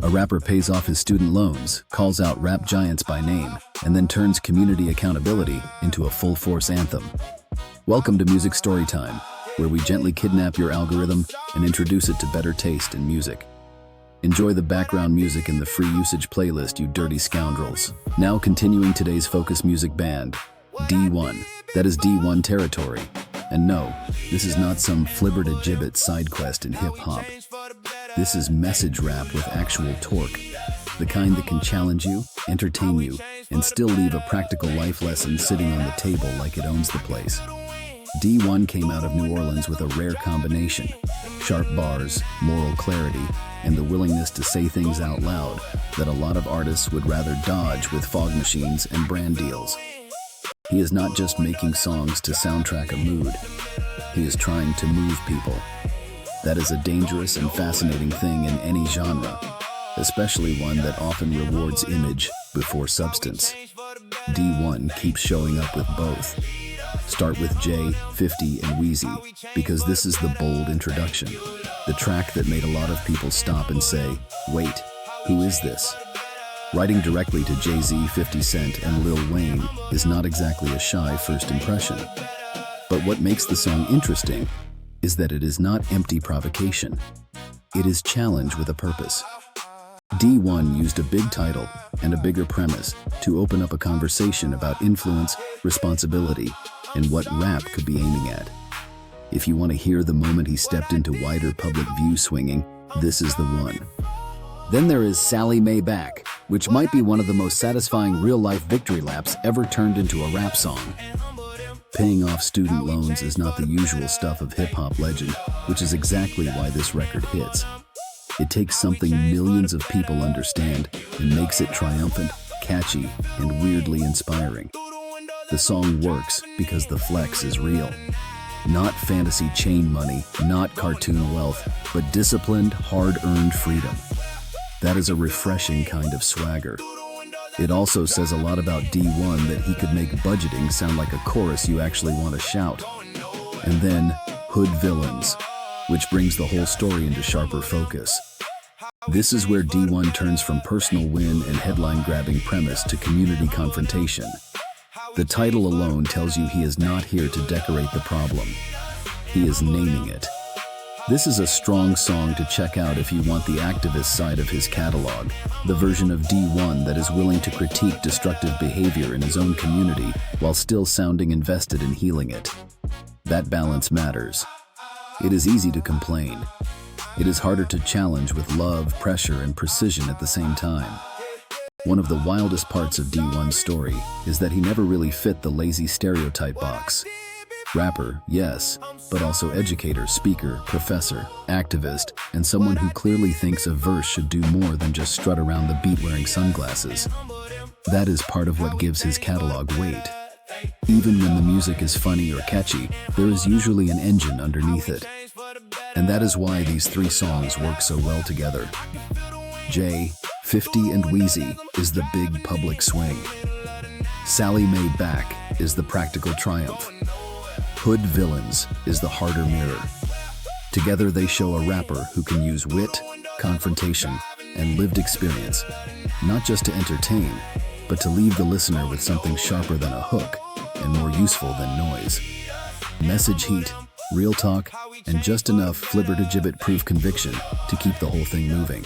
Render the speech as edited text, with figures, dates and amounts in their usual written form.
A rapper pays off his student loans, calls out rap giants by name, and then turns community accountability into a full-force anthem. Welcome to Music Storytime, where we gently kidnap your algorithm and introduce it to better taste in music. Enjoy the background music in the free usage playlist, you dirty scoundrels. Now continuing today's focus music band, Dee-1. That is Dee-1 territory. And no, this is not some flibber-to-gibbet side quest in hip-hop. This is message rap with actual torque, the kind that can challenge you, entertain you, and still leave a practical life lesson sitting on the table like it owns the place. Dee-1 came out of New Orleans with a rare combination: sharp bars, moral clarity, and the willingness to say things out loud that a lot of artists would rather dodge with fog machines and brand deals. He is not just making songs to soundtrack a mood. He is trying to move people. That is a dangerous and fascinating thing in any genre, especially one that often rewards image before substance. Dee-1 keeps showing up with both. Start with Jay, 50, and Weezy, because this is the bold introduction, the track that made a lot of people stop and say, "Wait, who is this?" Writing directly to Jay-Z, 50 Cent, and Lil Wayne is not exactly a shy first impression. But what makes the song interesting is that it is not empty provocation. It is challenge with a purpose. Dee-1 used a big title and a bigger premise to open up a conversation about influence, responsibility, and what rap could be aiming at. If you want to hear the moment he stepped into wider public view swinging, this is the one. Then there is Sallie Mae Back, which might be one of the most satisfying real-life victory laps ever turned into a rap song. Paying off student loans is not the usual stuff of hip-hop legend, which is exactly why this record hits. It takes something millions of people understand and makes it triumphant, catchy, and weirdly inspiring. The song works because the flex is real. Not fantasy chain money, not cartoon wealth, but disciplined, hard-earned freedom. That is a refreshing kind of swagger. It also says a lot about Dee-1 that he could make budgeting sound like a chorus you actually want to shout. And then, Hood Villains, which brings the whole story into sharper focus. This is where Dee-1 turns from personal win and headline-grabbing premise to community confrontation. The title alone tells you he is not here to decorate the problem. He is naming it. This is a strong song to check out if you want the activist side of his catalog, the version of Dee-1 that is willing to critique destructive behavior in his own community while still sounding invested in healing it. That balance matters. It is easy to complain. It is harder to challenge with love, pressure, and precision at the same time. One of the wildest parts of Dee-1's story is that he never really fit the lazy stereotype box. Rapper, yes, but also educator, speaker, professor, activist, and someone who clearly thinks a verse should do more than just strut around the beat wearing sunglasses. That is part of what gives his catalog weight. Even when the music is funny or catchy, there is usually an engine underneath it. And that is why these three songs work so well together. Jay, 50, and Weezy is the big public swing. Sallie Mae Back is the practical triumph. Hood Villains is the harder mirror. Together they show a rapper who can use wit, confrontation, and lived experience, not just to entertain, but to leave the listener with something sharper than a hook and more useful than noise. Message heat, real talk, and just enough flibber-to-gibbet proof conviction to keep the whole thing moving.